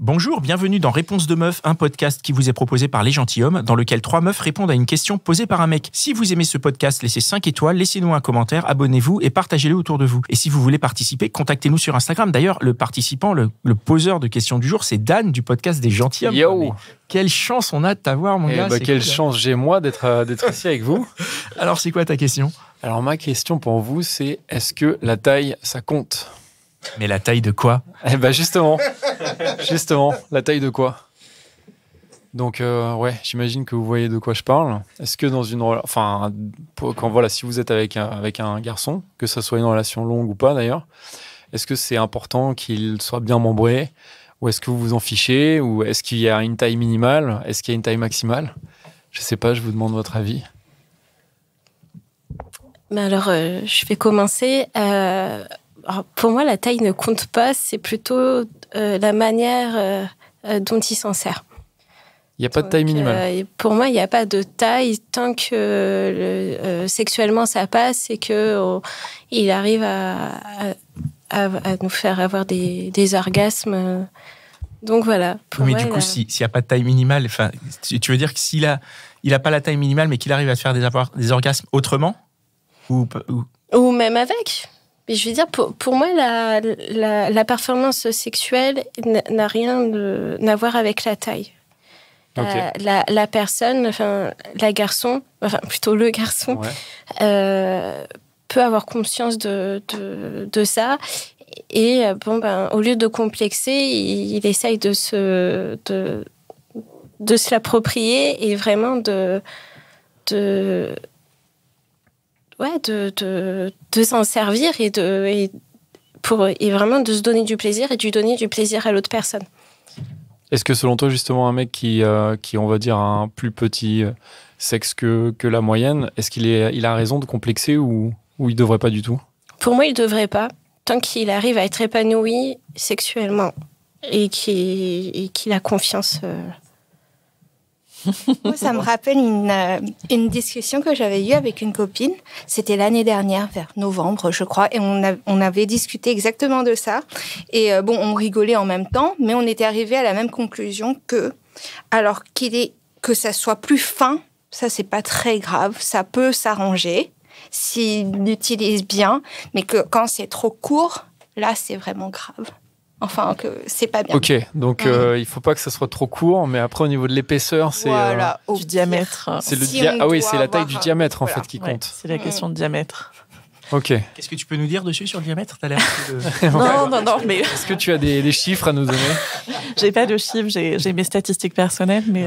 Bonjour, bienvenue dans Réponse de Meuf, un podcast qui vous est proposé par Les Gentilshommes, dans lequel 3 meufs répondent à une question posée par un mec. Si vous aimez ce podcast, laissez 5 étoiles, laissez-nous un commentaire, abonnez-vous et partagez-le autour de vous. Et si vous voulez participer, contactez-nous sur Instagram. D'ailleurs, le participant, le poseur de questions du jour, c'est Dan du podcast des Gentilshommes. Yo. Quelle chance on a de t'avoir, mon gars. Quelle chance j'ai moi d'être ici avec vous. Alors, c'est quoi ta question ? Alors, ma question pour vous, c'est est-ce que la taille, ça compte ? Mais la taille de quoi ? Justement, la taille de quoi ? Donc, j'imagine que vous voyez de quoi je parle. Est-ce que dans une si vous êtes avec un garçon, que ça soit une relation longue ou pas d'ailleurs, est-ce que c'est important qu'il soit bien membré ? Ou est-ce que vous vous en fichez ? Ou est-ce qu'il y a une taille minimale ? Est-ce qu'il y a une taille maximale ? Je sais pas, je vous demande votre avis. Alors, je vais commencer. Alors, pour moi, la taille ne compte pas, c'est plutôt la manière dont il s'en sert. Il n'y a pas de taille minimale. Pour moi, il n'y a pas de taille tant que sexuellement ça passe et qu'il arrive à nous faire avoir des orgasmes. Donc voilà. Mais du coup, s'il n'y a pas de taille minimale, tu veux dire que s'il a pas la taille minimale, mais qu'il arrive à te faire des orgasmes autrement ou même avec. Mais je veux dire, pour moi, la performance sexuelle n'a rien à voir avec la taille. Okay. La personne, le garçon, peut avoir conscience de ça. Et au lieu de complexer, il essaye de se l'approprier et vraiment de s'en servir et vraiment de se donner du plaisir et de donner du plaisir à l'autre personne. Est-ce que selon toi, justement, un mec qui on va dire, a un plus petit sexe que la moyenne, est-ce qu'il a raison de complexer ou il devrait pas du tout ? Pour moi, il devrait pas. Tant qu'il arrive à être épanoui sexuellement et qu'il a confiance. Moi, ça me rappelle une discussion que j'avais eue avec une copine. C'était l'année dernière, vers novembre, je crois. Et on avait discuté exactement de ça. Et on rigolait en même temps, mais on était arrivé à la même conclusion que ça soit plus fin, ça, c'est pas très grave. Ça peut s'arranger s'il l'utilise bien, mais que quand c'est trop court, là, c'est vraiment grave. Enfin, que c'est pas bien. Ok, donc il faut pas que ça soit trop court, mais après, au niveau de l'épaisseur, c'est... Voilà, du diamètre. C'est c'est la taille du diamètre, en fait, qui compte. C'est la question de diamètre. Ok. Qu'est-ce que tu peux nous dire dessus sur le diamètre ? T'as l'air Non, mais... Est-ce que tu as des chiffres à nous donner ? J'ai pas de chiffres, j'ai mes statistiques personnelles, mais...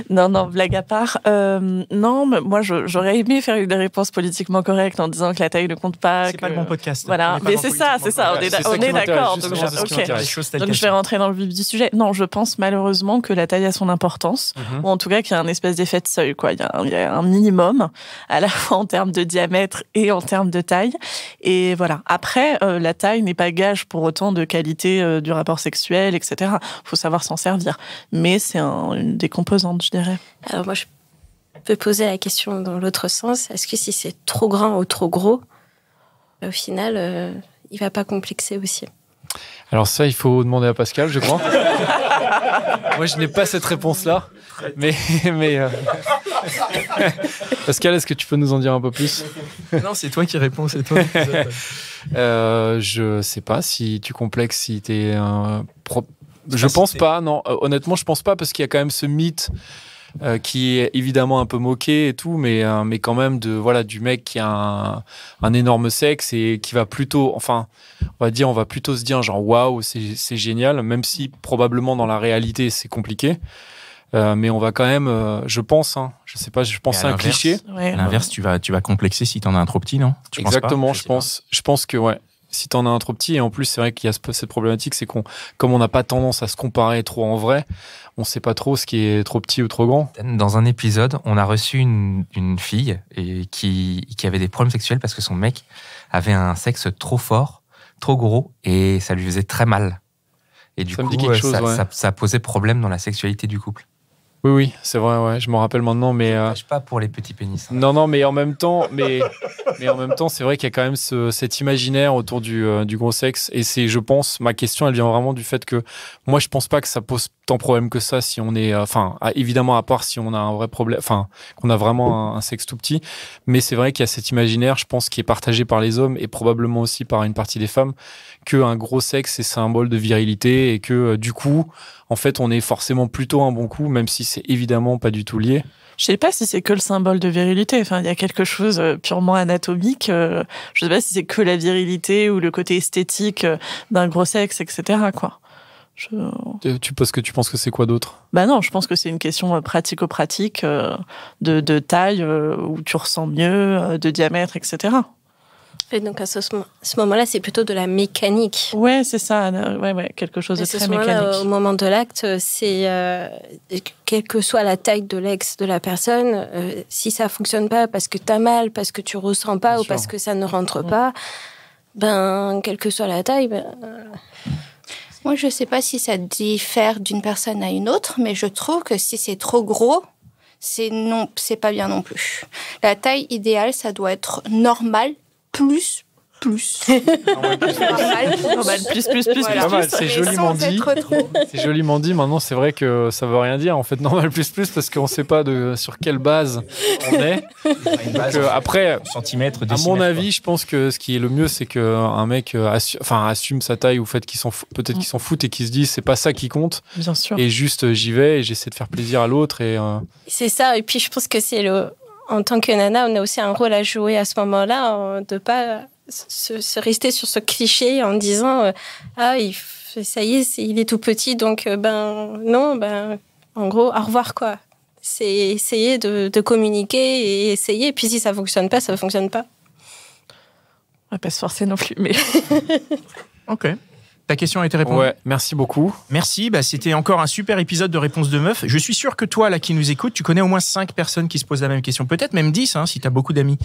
Non, blague à part. Non, mais moi, j'aurais aimé faire une réponse politiquement correcte en disant que la taille ne compte pas. C'est pas le bon podcast. Voilà, mais c'est ça, on est d'accord. Donc, je vais rentrer dans le vif du sujet. Non, je pense malheureusement que la taille a son importance, ou en tout cas qu'il y a un espèce d'effet de seuil, quoi. Il y a un minimum, à la fois en termes de diamètre et en termes de taille. Et voilà. Après, la taille n'est pas gage pour autant de qualité du rapport sexuel, etc. Il faut savoir s'en servir. Mais c'est une des composantes, je dirais. Alors moi, je peux poser la question dans l'autre sens. Est-ce que si c'est trop grand ou trop gros, au final, il va pas complexer aussi ? Alors ça, il faut demander à Pascal, je crois. Moi, je n'ai pas cette réponse-là. Mais Pascal, est-ce que tu peux nous en dire un peu plus ? Non, c'est toi qui réponds, c'est toi. Je sais pas si tu complexes, si t'es... Je pense pas, non. Honnêtement, je pense pas, parce qu'il y a quand même ce mythe qui est évidemment un peu moqué et tout, mais quand même du mec qui a un énorme sexe et qui va plutôt, on va plutôt se dire genre waouh, c'est génial, même si probablement dans la réalité c'est compliqué. Mais on va quand même, je pense, je sais pas, je pense c'est un cliché. Ouais, à l'inverse, tu vas complexer si t'en as un trop petit, non ? Exactement, je pense que ouais. Si t'en as un trop petit, et en plus c'est vrai qu'il y a cette problématique, c'est comme on n'a pas tendance à se comparer trop en vrai, on sait pas trop ce qui est trop petit ou trop grand. Dans un épisode, on a reçu une fille qui avait des problèmes sexuels parce que son mec avait un sexe trop fort, trop gros, et ça lui faisait très mal. Et du coup, ça posait problème dans la sexualité du couple. Oui, c'est vrai, ouais, je m'en rappelle maintenant, mais pas pour les petits pénis. Hein. Non, mais en même temps, c'est vrai qu'il y a quand même cet imaginaire autour du gros sexe, et c'est, je pense, ma question, elle vient vraiment du fait que moi, je pense pas que ça pose tant de problème que ça si on est, évidemment, à part si on a un vrai problème, qu'on a vraiment un sexe tout petit, mais c'est vrai qu'il y a cet imaginaire, je pense, qui est partagé par les hommes et probablement aussi par une partie des femmes, qu'un gros sexe est symbole de virilité et que du coup, en fait, on est forcément plutôt un bon coup, même si c'est évidemment pas du tout lié. Je sais pas si c'est que le symbole de virilité. Enfin, il y a quelque chose purement anatomique. Je sais pas si c'est que la virilité ou le côté esthétique d'un gros sexe, etc. quoi. Tu penses que c'est quoi d'autre ? Bah non, je pense que c'est une question pratico-pratique de taille où tu ressens mieux, de diamètre, etc. Et donc à ce moment-là, c'est plutôt de la mécanique. Ouais, c'est ça. Ouais, quelque chose de très mécanique. Au moment de l'acte, c'est quelle que soit la taille de l'ex de la personne, si ça fonctionne pas parce que t'as mal, parce que tu ressens pas, ou parce que ça ne rentre pas, quelle que soit la taille. Moi, je sais pas si ça diffère d'une personne à une autre, mais je trouve que si c'est trop gros, c'est pas bien non plus. La taille idéale, ça doit être normal. Plus. Normal, plus. Voilà. Pas mal, c'est joliment dit. C'est joliment dit. Maintenant, c'est vrai que ça veut rien dire. En fait, normal plus, parce qu'on sait pas sur quelle base on est. Donc, après, centimètres, à mon avis, je pense que ce qui est le mieux, c'est qu'un mec assume sa taille ou peut-être qu'ils s'en foutent et qu'ils se disent c'est pas ça qui compte. Bien sûr. Et juste j'y vais et j'essaie de faire plaisir à l'autre. C'est ça. Et puis je pense que en tant que nana, on a aussi un rôle à jouer à ce moment-là, de pas se rester sur ce cliché en disant ça y est, il est tout petit, donc non, en gros, au revoir quoi. C'est essayer de communiquer et essayer. Et puis si ça fonctionne pas, ça fonctionne pas. On va pas se forcer non plus, mais. Ok. Ta question a été répondue. Ouais, merci beaucoup. Merci, c'était encore un super épisode de Réponse de Meuf. Je suis sûr que toi, là, qui nous écoutes, tu connais au moins 5 personnes qui se posent la même question. Peut-être même 10, si tu as beaucoup d'amis.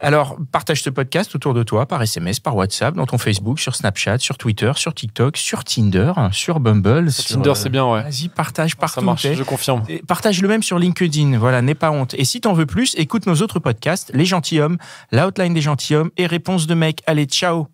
Alors, partage ce podcast autour de toi, par SMS, par WhatsApp, dans ton Facebook, sur Snapchat, sur Twitter, sur TikTok, sur Tinder, sur Bumble. Tinder, c'est bien, ouais. Vas-y, partage partout. Ça marche, je confirme. Et partage le même sur LinkedIn, voilà, n'aie pas honte. Et si t'en veux plus, écoute nos autres podcasts, Les Gentilshommes, La Hotline des Gentilshommes et Réponse de Mec. Allez, ciao.